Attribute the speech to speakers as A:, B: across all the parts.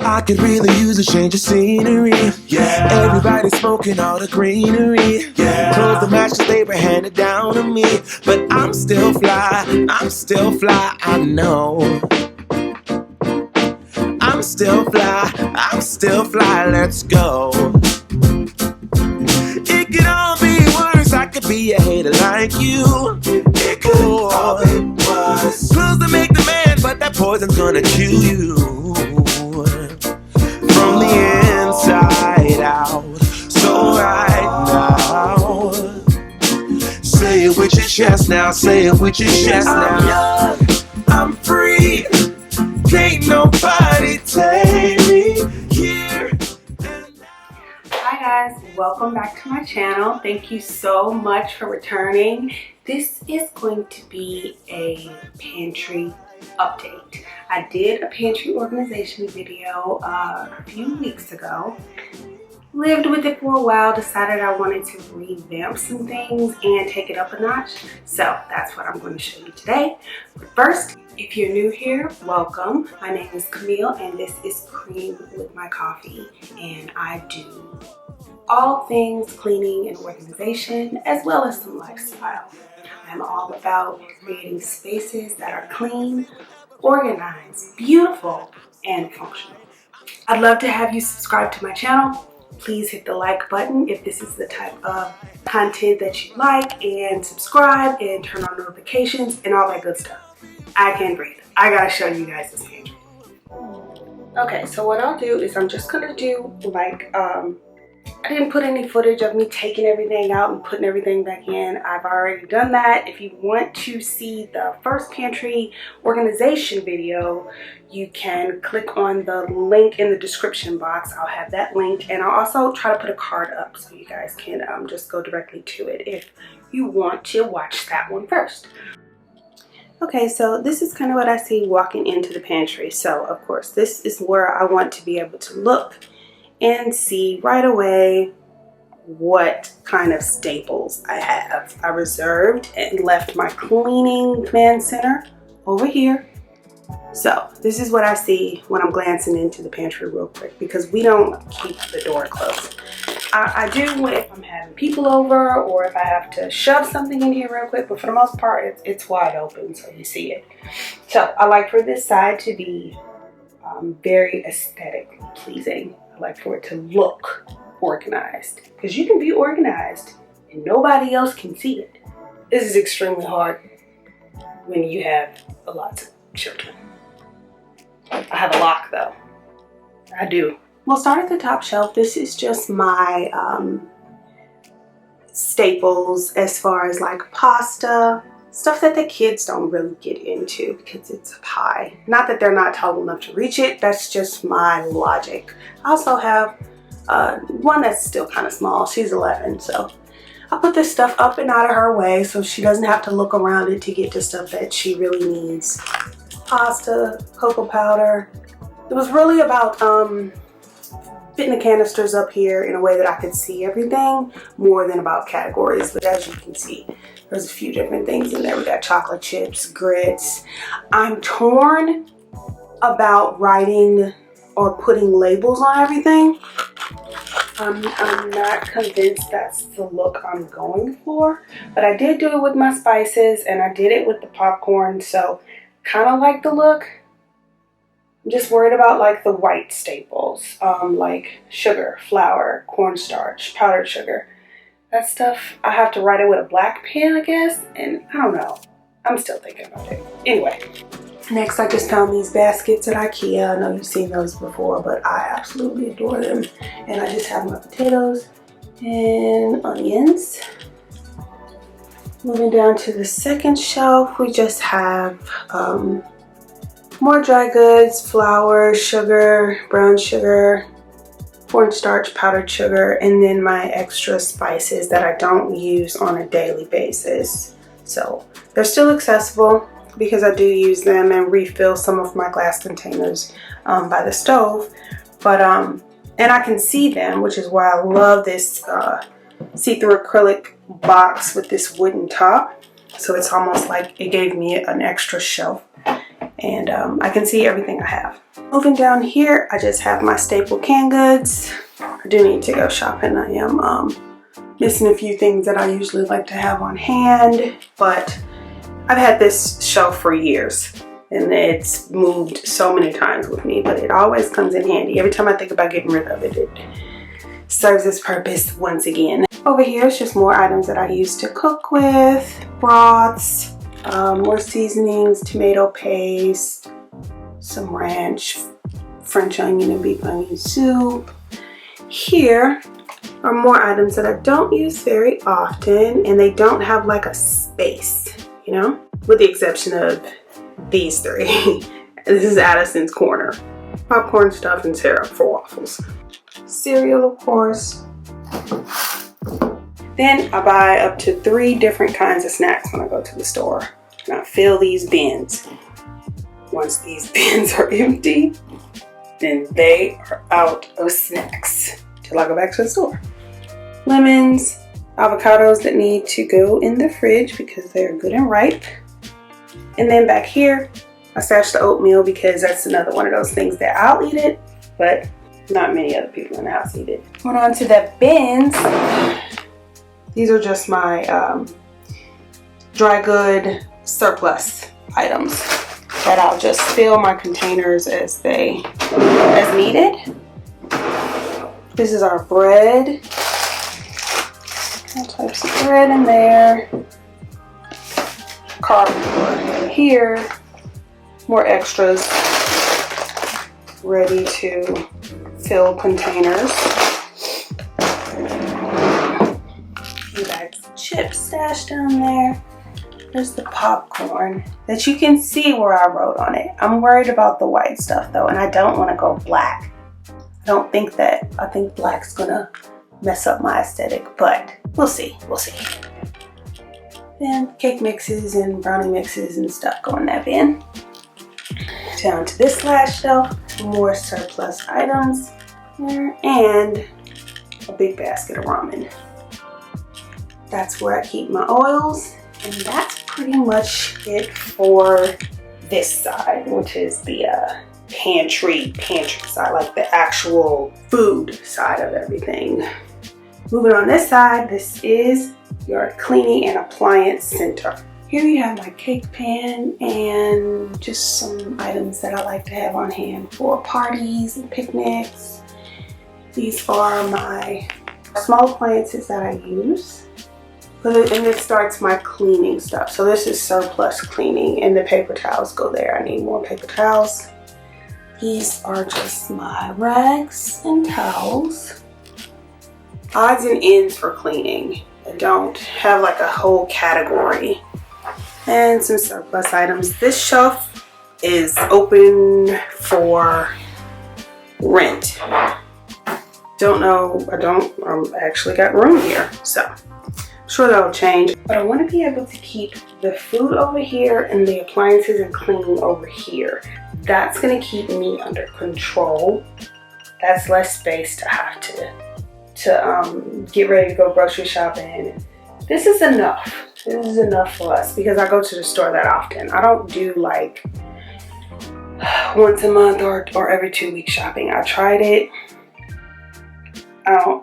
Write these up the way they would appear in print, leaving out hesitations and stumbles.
A: I could really use a change of scenery. Yeah. Everybody smoking all the greenery. Yeah. Close the matches, they were handed down to me. But I'm still fly, I know. I'm still fly, let's go. It could all be worse, I could be a hater like you. It could all be worse. Clothes to make the man, but that poison's gonna chew you from the inside out. So right now, say it with your chest now, say it with your chest now. I'm young, I'm free, can't nobody take me here.
B: Hi guys, welcome back to my channel. Thank you so much for returning. This is going to be a pantry update. I did a pantry organization video a few weeks ago. Lived with it for a while, decided I wanted to revamp some things and take it up a notch. So that's what I'm going to show you today. But first, if you're new here, welcome. My name is Camille and this is Cream with My Coffee, and I do all things cleaning and organization as well as some lifestyle. I'm all about creating spaces that are clean, organized, beautiful, and functional. I'd love to have you subscribe to my channel. Please hit the like button if this is the type of content that you like, and subscribe and turn on notifications and all that good stuff. I can't breathe. I gotta show you guys this pantry. Okay, so what I'll do is I'm just gonna do like, I didn't put any footage of me taking everything out and putting everything back in. I've already done that. If you want to see the first pantry organization video, you can click on the link in the description box. I'll have that link, and I'll also try to put a card up so you guys can just go directly to it if you want to watch that one first. Okay, so this is kind of what I see walking into the pantry. So of course, this is where I want to be able to look and see right away what kind of staples I have. I reserved and left my cleaning command center over here. So this is what I see when I'm glancing into the pantry real quick, because we don't keep the door closed. I do if I'm having people over or if I have to shove something in here real quick, but for the most part it's wide open so you see it. So I like for this side to be very aesthetic pleasing. I like for it to look organized, because you can be organized and nobody else can see it. This is extremely hard when you have a lot of children. I have a lock though. I do. We'll start at the top shelf. This is just my staples as far as like pasta, stuff that the kids don't really get into because it's high. Not that they're not tall enough to reach it, that's just my logic. I also have one that's still kind of small. She's 11, so I put this stuff up and out of her way so she doesn't have to look around it to get to stuff that she really needs. Pasta, cocoa powder. It was really about fitting the canisters up here in a way that I could see everything more than about categories. But as you can see, there's a few different things in there. We got chocolate chips, grits. I'm torn about writing or putting labels on everything. I'm not convinced that's the look I'm going for, but I did do it with my spices and I did it with the popcorn, so kind of like the look. I'm just worried about like the white staples, like sugar, flour, cornstarch, powdered sugar. That stuff, I have to write it with a black pen, I guess, and I don't know. I'm still thinking about it. Anyway, next I just found these baskets at IKEA. I know you've seen those before, but I absolutely adore them. And I just have my potatoes and onions. Moving down to the second shelf, we just have more dry goods, flour, sugar, brown sugar, cornstarch, powdered sugar, and then my extra spices that I don't use on a daily basis. So they're still accessible because I do use them and refill some of my glass containers by the stove. But and I can see them, which is why I love this see-through acrylic box with this wooden top. So it's almost like it gave me an extra shelf and I can see everything I have. Moving down here, I just have my staple canned goods. I do need to go shopping. I am missing a few things that I usually like to have on hand, but I've had this shelf for years and it's moved so many times with me, but it always comes in handy. Every time I think about getting rid of it, it serves its purpose once again. Over here is just more items that I use to cook with, broths, more seasonings, tomato paste, some ranch, French onion and beef onion soup. Here are more items that I don't use very often, and they don't have like a space, you know, with the exception of these three. This is Addison's Corner. Popcorn, stuff, and syrup for waffles. Cereal, of course. Then I buy up to 3 different kinds of snacks when I go to the store. And I fill these bins. Once these bins are empty, then they are out of snacks till I go back to the store. Lemons, avocados that need to go in the fridge because they're good and ripe. And then back here, I stash the oatmeal because that's another one of those things that I'll eat it, but not many other people in the house eat it. Going on to the bins. These are just my dry good surplus items that I'll just fill my containers as needed. This is our bread. All types of bread in there. Cardboard here. More extras ready to fill containers. Few bags of chips stashed down there. There's the popcorn that you can see where I wrote on it. I'm worried about the white stuff though, and I don't want to go black. I think black's gonna mess up my aesthetic, but we'll see. Then cake mixes and brownie mixes and stuff go in that bin. Down to this last shelf, more surplus items there, and a big basket of ramen. That's where I keep my oils, and that's pretty much it for this side, which is the pantry side, like the actual food side of everything. Moving on this side, this is your cleaning and appliance center. Here you have my cake pan and just some items that I like to have on hand for parties and picnics. These are my small appliances that I use. And this starts my cleaning stuff. So this is surplus cleaning, and the paper towels go there. I need more paper towels. These are just my rags and towels. Odds and ends for cleaning. I don't have like a whole category. And some surplus items. This shelf is open for rent. Don't know, I actually got room here, so I'm sure that'll change. But I want to be able to keep the food over here and the appliances and cleaning over here. That's going to keep me under control. That's less space to have to get ready to go grocery shopping. This is enough. This is enough for us because I go to the store that often. I don't do like once a month or every 2 week shopping. I tried it. I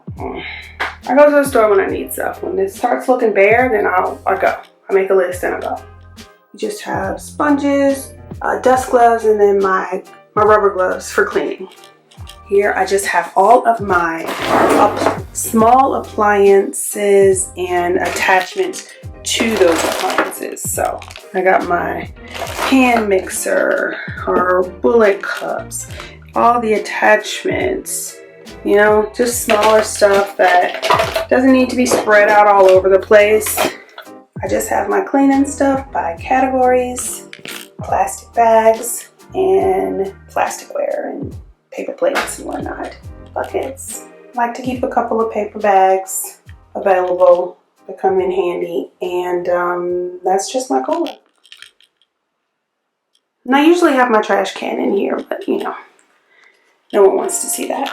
B: go to the store when I need stuff. When it starts looking bare, then I go. I make a list and I go. You just have sponges, dust gloves, and then my rubber gloves for cleaning. Here I just have all of my small appliances and attachments to those appliances. So I got my hand mixer or bullet cups, all the attachments, you know, just smaller stuff that doesn't need to be spread out all over the place. I just have my cleaning stuff by categories, plastic bags and plasticware and paper plates and whatnot. Buckets. I like to keep a couple of paper bags available that come in handy, and that's just my cooler. And I usually have my trash can in here, but you know, no one wants to see that.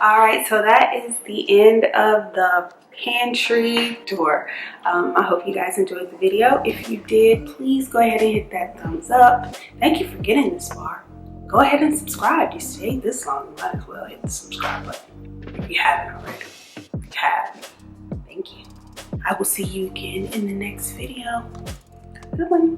B: All right, so that is the end of the pantry tour. I hope you guys enjoyed the video. If you did, please go ahead and hit that thumbs up. Thank you for getting this far. Go ahead and subscribe. You stayed this long, you might as well hit the subscribe button if you haven't already. If you have, thank you. I will see you again in the next video. Good one.